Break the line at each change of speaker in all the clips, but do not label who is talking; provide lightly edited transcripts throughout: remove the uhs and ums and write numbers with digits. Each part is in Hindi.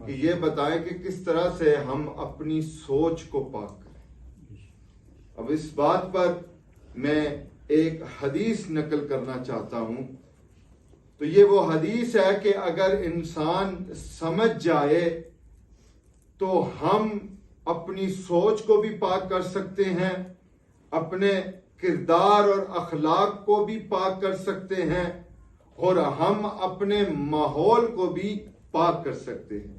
कि ये बताएं कि किस तरह से हम अपनी सोच को पाक करें। अब इस बात पर मैं एक हदीस नकल करना चाहता हूं। तो ये वो हदीस है कि अगर इंसान समझ जाए तो हम अपनी सोच को भी पाक कर सकते हैं, अपने किरदार और अखलाक को भी पाक कर सकते हैं, और हम अपने माहौल को भी पाक कर सकते हैं।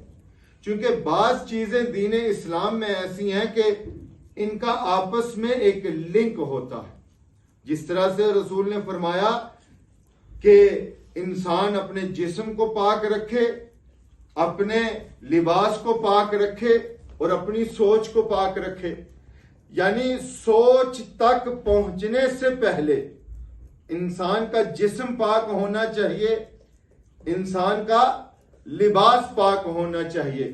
क्योंकि बाज चीजें दीन इस्लाम में ऐसी हैं कि इनका आपस में एक लिंक होता है। जिस तरह से रसूल ने फरमाया कि इंसान अपने जिस्म को पाक रखे, अपने लिबास को पाक रखे और अपनी सोच को पाक रखे। यानी सोच तक पहुंचने से पहले इंसान का जिस्म पाक होना चाहिए, इंसान का लिबास पाक होना चाहिए।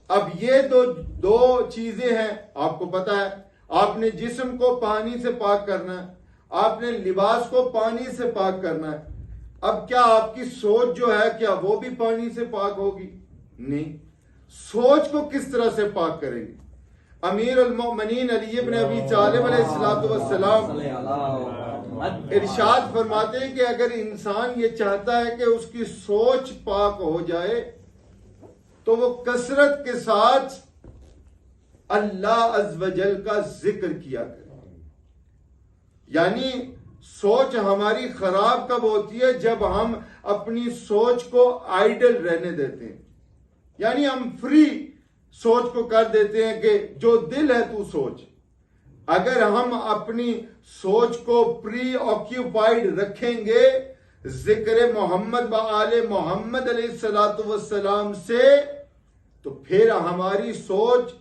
अब ये दो चीजें हैं। आपको पता है, आपने जिस्म को पानी से पाक करना है, आपने लिबास को पानी से पाक करना है। अब क्या आपकी सोच जो है, क्या वो भी पानी से पाक होगी? नहीं। सोच को किस तरह से पाक करेंगे? अमीर अल मोमिनीन अली इब्न अबी तालिब अलैहिस्सलातु वस्सलाम इरशाद फरमाते हैं कि अगर इंसान ये चाहता है कि उसकी सोच पाक हो जाए तो वो कसरत के साथ अल्लाह अज़्ज़ व जल का जिक्र किया करे। यानी सोच हमारी खराब कब होती है? जब हम अपनी सोच को आइडल रहने देते हैं। यानी हम फ्री सोच को कर देते हैं कि जो दिल है तू सोच। अगर हम अपनी सोच को प्री ऑक्यूपाइड रखेंगे जिक्र मोहम्मद व आले मोहम्मद अलैहिस्सलातु वस्सलाम से, तो फिर हमारी सोच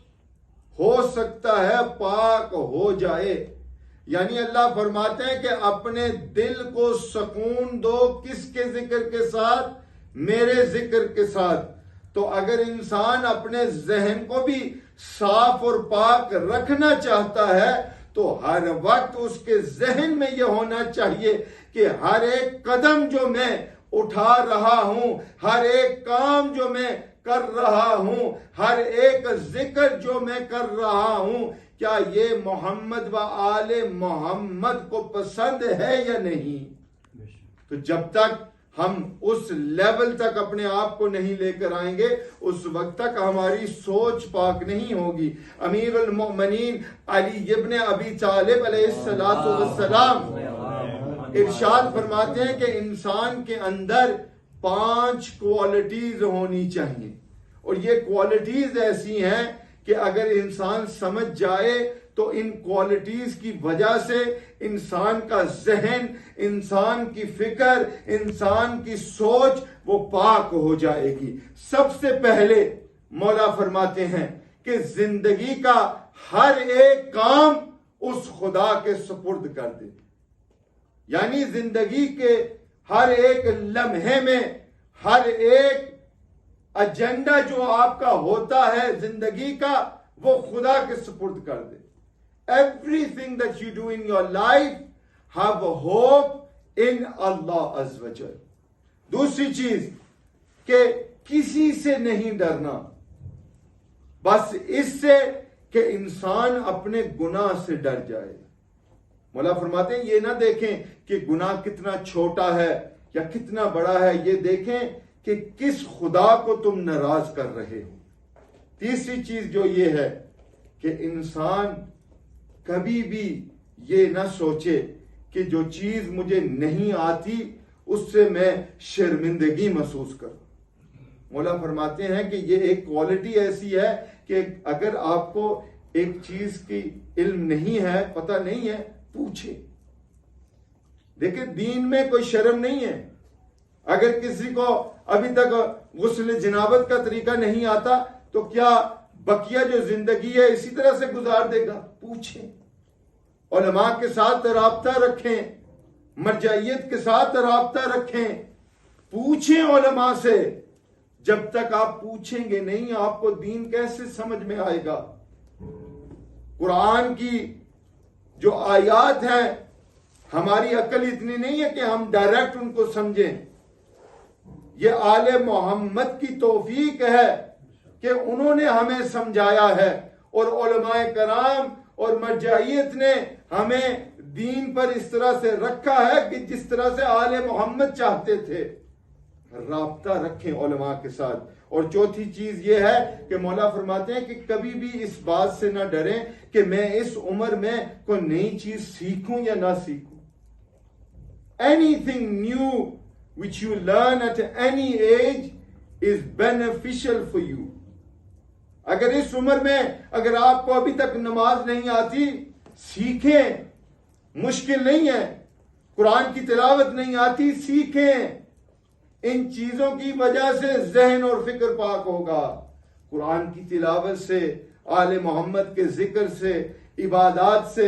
हो सकता है पाक हो जाए। यानी अल्लाह फरमाते हैं कि अपने दिल को सुकून दो, किसके जिक्र के साथ? मेरे जिक्र के साथ। तो अगर इंसान अपने जहन को भी साफ और पाक रखना चाहता है तो हर वक्त उसके जहन में यह होना चाहिए कि हर एक कदम जो मैं उठा रहा हूं, हर एक काम जो मैं कर रहा हूं, हर एक जिक्र जो मैं कर रहा हूं, क्या ये मोहम्मद व आले मोहम्मद को पसंद है या नहीं? तो जब तक हम उस लेवल तक अपने आप को नहीं लेकर आएंगे, उस वक्त तक हमारी सोच पाक नहीं होगी। अमीरुल मोमिनीन अली इब्न अबी तालिब अलैहिस्सलातु वस्सलाम इरशाद फरमाते हैं कि इंसान के अंदर 5 क्वालिटीज होनी चाहिए, और ये क्वालिटीज ऐसी हैं कि अगर इंसान समझ जाए तो इन क्वालिटीज की वजह से इंसान का जहन, इंसान की फिक्र, इंसान की सोच वो पाक हो जाएगी। सबसे पहले मौला फरमाते हैं कि जिंदगी का हर एक काम उस खुदा के सुपुर्द कर दे। यानी जिंदगी के हर एक लम्हे में, हर एक एजेंडा जो आपका होता है जिंदगी का, वो खुदा के सुपुर्द कर दे। Everything that you do in your life, have a hope in Allah Azza wa Jal. दूसरी चीज कि किसी से नहीं डरना, बस इससे कि इंसान अपने गुनाह से डर जाए। मौला फरमाते हैं ये ना देखें कि गुनाह कितना छोटा है या कितना बड़ा है, ये देखें कि किस खुदा को तुम नाराज कर रहे हो। तीसरी चीज जो ये है कि इंसान कभी भी ये ना सोचे कि जो चीज मुझे नहीं आती उससे मैं शर्मिंदगी महसूस करूं। मौला फरमाते हैं कि ये एक क्वालिटी ऐसी है कि अगर आपको एक चीज की इल्म नहीं है, पता नहीं है, पूछे। देखिए दीन में कोई शर्म नहीं है। अगर किसी को अभी तक गुस्ल जनाबत का तरीका नहीं आता तो क्या बकिया जो जिंदगी है इसी तरह से गुजार देगा? पूछें, उलमा के साथ राब्ता रखें, मरजाइयत के साथ राब्ता रखें, पूछें उलमा से। जब तक आप पूछेंगे नहीं आपको दीन कैसे समझ में आएगा? कुरान की जो आयात है, हमारी अकल इतनी नहीं है कि हम डायरेक्ट उनको समझें। ये आले मोहम्मद की तौफीक है कि उन्होंने हमें समझाया है और उलमाए कराम और मरजाइयत ने हमें दीन पर इस तरह से रखा है कि जिस तरह से आले मोहम्मद चाहते थे। राब्ता रखें उलमा के साथ। और चौथी चीज ये है कि मौला फरमाते हैं कि कभी भी इस बात से ना डरें कि मैं इस उम्र में कोई नई चीज सीखूं या ना सीखूं। Anything new which you learn at any as is beneficial for you. अगर इस उम्र में अगर आपको अभी तक नमाज नहीं आती, सीखें, मुश्किल नहीं है। कुरान की तिलावत नहीं आती, सीखें। इन चीजों की वजह से जहन और फिक्र पाक होगा। कुरान की तिलावत से, आले मोहम्मद के जिक्र से, इबादात से।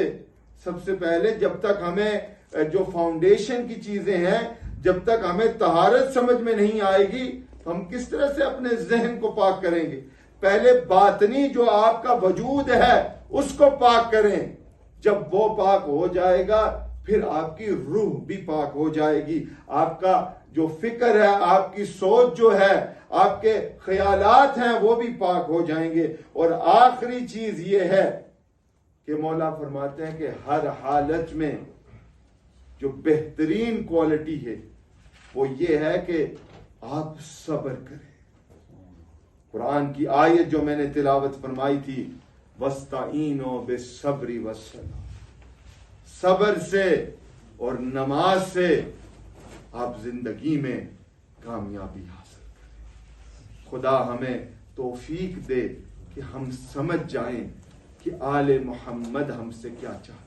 सबसे पहले जब तक हमें जो फाउंडेशन की चीजें हैं, जब तक हमें तहारत समझ में नहीं आएगी, हम किस तरह से अपने जहन को पाक करेंगे। पहले बातनी जो आपका वजूद है उसको पाक करें। जब वो पाक हो जाएगा फिर आपकी रूह भी पाक हो जाएगी। आपका जो फिक्र है, आपकी सोच जो है, आपके ख्यालात हैं, वो भी पाक हो जाएंगे। और आखिरी चीज ये है कि मौला फरमाते हैं कि हर हालत में जो बेहतरीन क्वालिटी है वो ये है कि आप सब्र करें। कुरान की आयत जो मैंने तिलावत फरमाई थी, वस्ताईनो बिस्सब्रि वस्सलाह, सब्र से और नमाज से आप जिंदगी में कामयाबी हासिल करें। खुदा हमें तौफीक दे कि हम समझ जाएं कि आले मोहम्मद हमसे क्या चाहते हैं।